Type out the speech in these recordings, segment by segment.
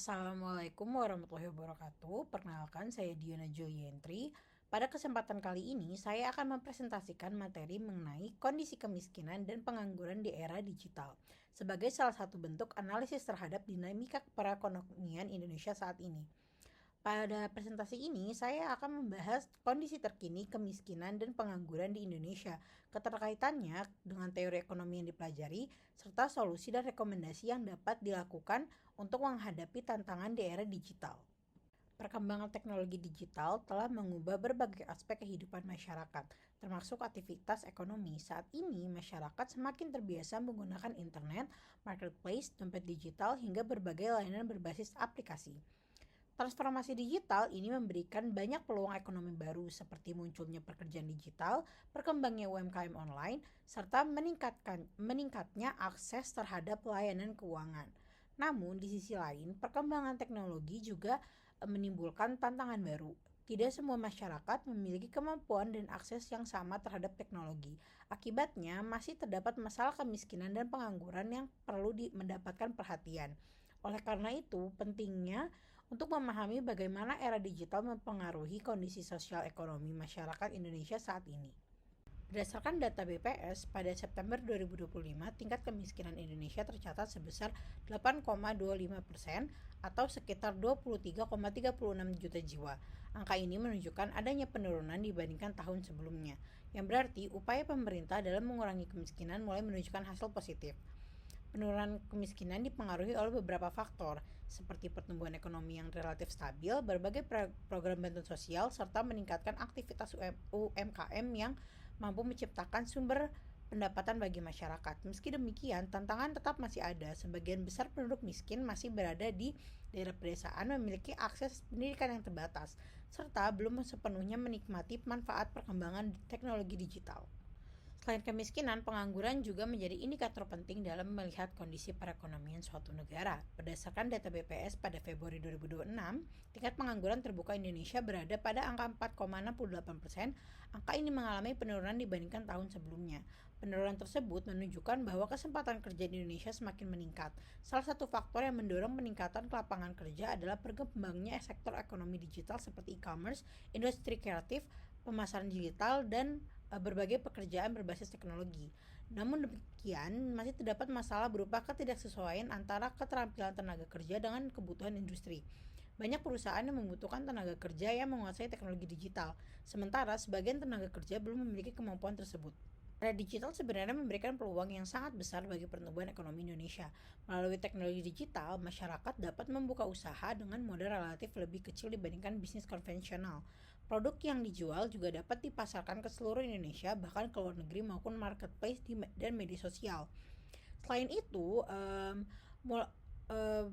Assalamualaikum warahmatullahi wabarakatuh. Perkenalkan, saya Diana Julientri. Pada kesempatan kali ini, saya akan mempresentasikan materi mengenai kondisi kemiskinan dan pengangguran di era digital sebagai salah satu bentuk analisis terhadap dinamika perekonomian Indonesia saat ini. Pada presentasi ini, saya akan membahas kondisi terkini kemiskinan dan pengangguran di Indonesia, keterkaitannya dengan teori ekonomi yang dipelajari, serta solusi dan rekomendasi yang dapat dilakukan untuk menghadapi tantangan di era digital. Perkembangan teknologi digital telah mengubah berbagai aspek kehidupan masyarakat, termasuk aktivitas ekonomi. Saat ini, masyarakat semakin terbiasa menggunakan internet, marketplace, dompet digital, hingga berbagai layanan berbasis aplikasi. Transformasi digital ini memberikan banyak peluang ekonomi baru seperti munculnya pekerjaan digital, perkembangnya UMKM online, serta meningkatnya akses terhadap layanan keuangan. Namun, di sisi lain, perkembangan teknologi juga menimbulkan tantangan baru. Tidak semua masyarakat memiliki kemampuan dan akses yang sama terhadap teknologi. Akibatnya, masih terdapat masalah kemiskinan dan pengangguran yang perlu mendapatkan perhatian. Oleh karena itu, pentingnya untuk memahami bagaimana era digital mempengaruhi kondisi sosial ekonomi masyarakat Indonesia saat ini. Berdasarkan data BPS, pada September 2025, tingkat kemiskinan Indonesia tercatat sebesar 8,25% atau sekitar 23,36 juta jiwa. Angka ini menunjukkan adanya penurunan dibandingkan tahun sebelumnya, yang berarti upaya pemerintah dalam mengurangi kemiskinan mulai menunjukkan hasil positif. Penurunan kemiskinan dipengaruhi oleh beberapa faktor, seperti pertumbuhan ekonomi yang relatif stabil, berbagai program bantuan sosial, serta meningkatkan aktivitas UMKM yang mampu menciptakan sumber pendapatan bagi masyarakat. Meski demikian, tantangan tetap masih ada. Sebagian besar penduduk miskin masih berada di daerah pedesaan, memiliki akses pendidikan yang terbatas, serta belum sepenuhnya menikmati manfaat perkembangan teknologi digital. Selain kemiskinan, pengangguran juga menjadi indikator penting dalam melihat kondisi perekonomian suatu negara. Berdasarkan data BPS pada Februari 2026, tingkat pengangguran terbuka Indonesia berada pada angka 4,68%. Angka ini mengalami penurunan dibandingkan tahun sebelumnya. Penurunan tersebut menunjukkan bahwa kesempatan kerja di Indonesia semakin meningkat. Salah satu faktor yang mendorong peningkatan lapangan kerja adalah berkembangnya sektor ekonomi digital seperti e-commerce, industri kreatif, pemasaran digital, dan berbagai pekerjaan berbasis teknologi. Namun demikian, masih terdapat masalah berupa ketidaksesuaian antara keterampilan tenaga kerja dengan kebutuhan industri. Banyak perusahaan yang membutuhkan tenaga kerja yang menguasai teknologi digital, sementara sebagian tenaga kerja belum memiliki kemampuan tersebut. Era digital sebenarnya memberikan peluang yang sangat besar bagi pertumbuhan ekonomi Indonesia. Melalui teknologi digital, masyarakat dapat membuka usaha dengan modal relatif lebih kecil dibandingkan bisnis konvensional. Produk yang dijual juga dapat dipasarkan ke seluruh Indonesia, bahkan ke luar negeri maupun marketplace dan media sosial. Selain itu,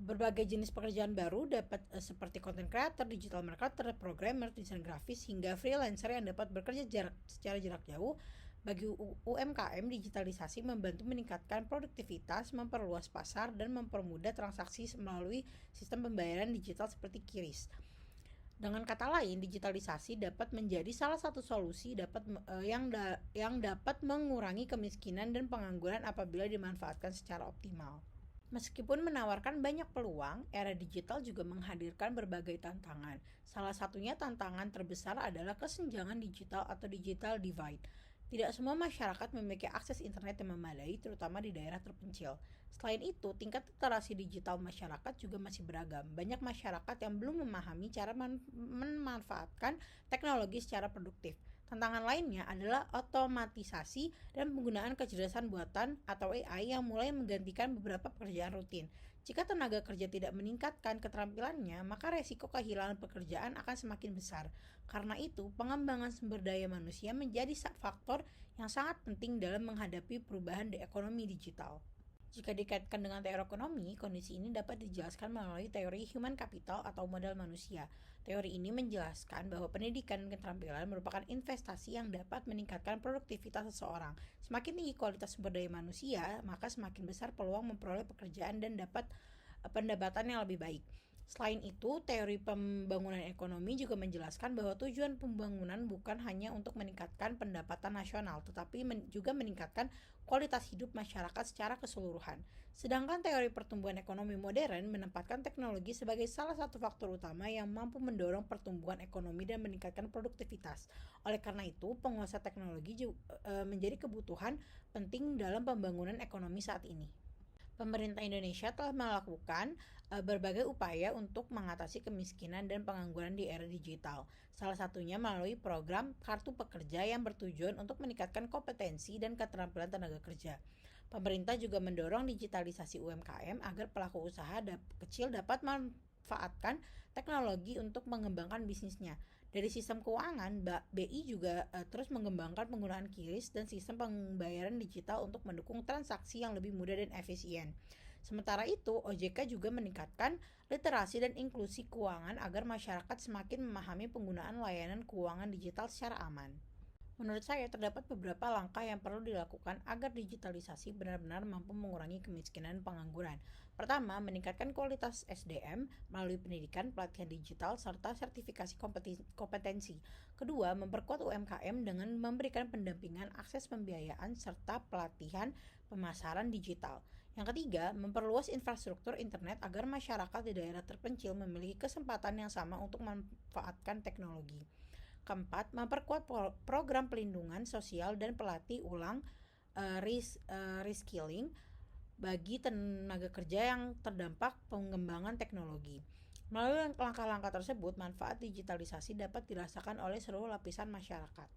berbagai jenis pekerjaan baru dapat seperti content creator, digital marketer, programmer, desain grafis, hingga freelancer yang dapat bekerja secara jarak jauh. Bagi UMKM, digitalisasi membantu meningkatkan produktivitas, memperluas pasar, dan mempermudah transaksi melalui sistem pembayaran digital seperti QRIS. Dengan kata lain, digitalisasi dapat menjadi salah satu solusi yang dapat mengurangi kemiskinan dan pengangguran apabila dimanfaatkan secara optimal. Meskipun menawarkan banyak peluang, era digital juga menghadirkan berbagai tantangan. Salah satunya tantangan terbesar adalah kesenjangan digital atau digital divide. Tidak semua masyarakat memiliki akses internet yang memadai, terutama di daerah terpencil. Selain itu, tingkat literasi digital masyarakat juga masih beragam. Banyak masyarakat yang belum memahami cara memanfaatkan teknologi secara produktif. Tantangan lainnya adalah otomatisasi dan penggunaan kecerdasan buatan atau AI yang mulai menggantikan beberapa pekerjaan rutin. Jika tenaga kerja tidak meningkatkan keterampilannya, maka resiko kehilangan pekerjaan akan semakin besar. Karena itu, pengembangan sumber daya manusia menjadi faktor yang sangat penting dalam menghadapi perubahan di ekonomi digital. Jika dikaitkan dengan teori ekonomi, kondisi ini dapat dijelaskan melalui teori human capital atau modal manusia. Teori ini menjelaskan bahwa pendidikan dan keterampilan merupakan investasi yang dapat meningkatkan produktivitas seseorang. Semakin tinggi kualitas sumber daya manusia, maka semakin besar peluang memperoleh pekerjaan dan dapat pendapatan yang lebih baik. Selain itu, teori pembangunan ekonomi juga menjelaskan bahwa tujuan pembangunan bukan hanya untuk meningkatkan pendapatan nasional, tetapi juga meningkatkan kualitas hidup masyarakat secara keseluruhan. Sedangkan teori pertumbuhan ekonomi modern menempatkan teknologi sebagai salah satu faktor utama yang mampu mendorong pertumbuhan ekonomi dan meningkatkan produktivitas. Oleh karena itu, penguasaan teknologi menjadi kebutuhan penting dalam pembangunan ekonomi saat ini. Pemerintah Indonesia telah melakukan berbagai upaya untuk mengatasi kemiskinan dan pengangguran di era digital. Salah satunya melalui program Kartu Pekerja yang bertujuan untuk meningkatkan kompetensi dan keterampilan tenaga kerja. Pemerintah juga mendorong digitalisasi UMKM agar pelaku usaha kecil dapat memanfaatkan teknologi untuk mengembangkan bisnisnya. Dari sistem keuangan, BI juga terus mengembangkan penggunaan QRIS dan sistem pembayaran digital untuk mendukung transaksi yang lebih mudah dan efisien. Sementara itu, OJK juga meningkatkan literasi dan inklusi keuangan agar masyarakat semakin memahami penggunaan layanan keuangan digital secara aman. Menurut saya, terdapat beberapa langkah yang perlu dilakukan agar digitalisasi benar-benar mampu mengurangi kemiskinan dan pengangguran. Pertama, meningkatkan kualitas SDM melalui pendidikan, pelatihan digital, serta sertifikasi kompetensi. Kedua, memperkuat UMKM dengan memberikan pendampingan akses pembiayaan serta pelatihan pemasaran digital. Yang ketiga, memperluas infrastruktur internet agar masyarakat di daerah terpencil memiliki kesempatan yang sama untuk memanfaatkan teknologi. Keempat, memperkuat program pelindungan sosial dan pelatih ulang reskilling bagi tenaga kerja yang terdampak pengembangan teknologi. Melalui langkah-langkah tersebut, manfaat digitalisasi dapat dirasakan oleh seluruh lapisan masyarakat.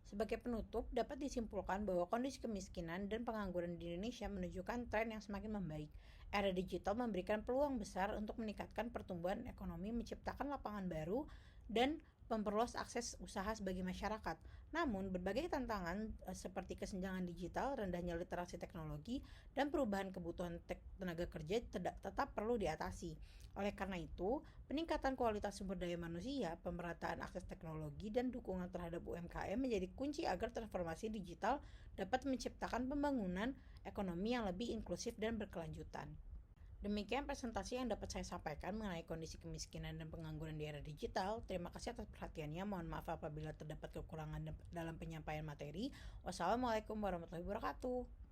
Sebagai penutup, dapat disimpulkan bahwa kondisi kemiskinan dan pengangguran di Indonesia menunjukkan tren yang semakin membaik. Era digital memberikan peluang besar untuk meningkatkan pertumbuhan ekonomi, menciptakan lapangan baru, dan memperluas akses usaha sebagai masyarakat. Namun, berbagai tantangan seperti kesenjangan digital, rendahnya literasi teknologi, dan perubahan kebutuhan tenaga kerja tetap perlu diatasi. Oleh karena itu, peningkatan kualitas sumber daya manusia, pemerataan akses teknologi, dan dukungan terhadap UMKM menjadi kunci agar transformasi digital dapat menciptakan pembangunan ekonomi yang lebih inklusif dan berkelanjutan. Demikian presentasi yang dapat saya sampaikan mengenai kondisi kemiskinan dan pengangguran di era digital. Terima kasih atas perhatiannya. Mohon maaf apabila terdapat kekurangan dalam penyampaian materi. Wassalamualaikum warahmatullahi wabarakatuh.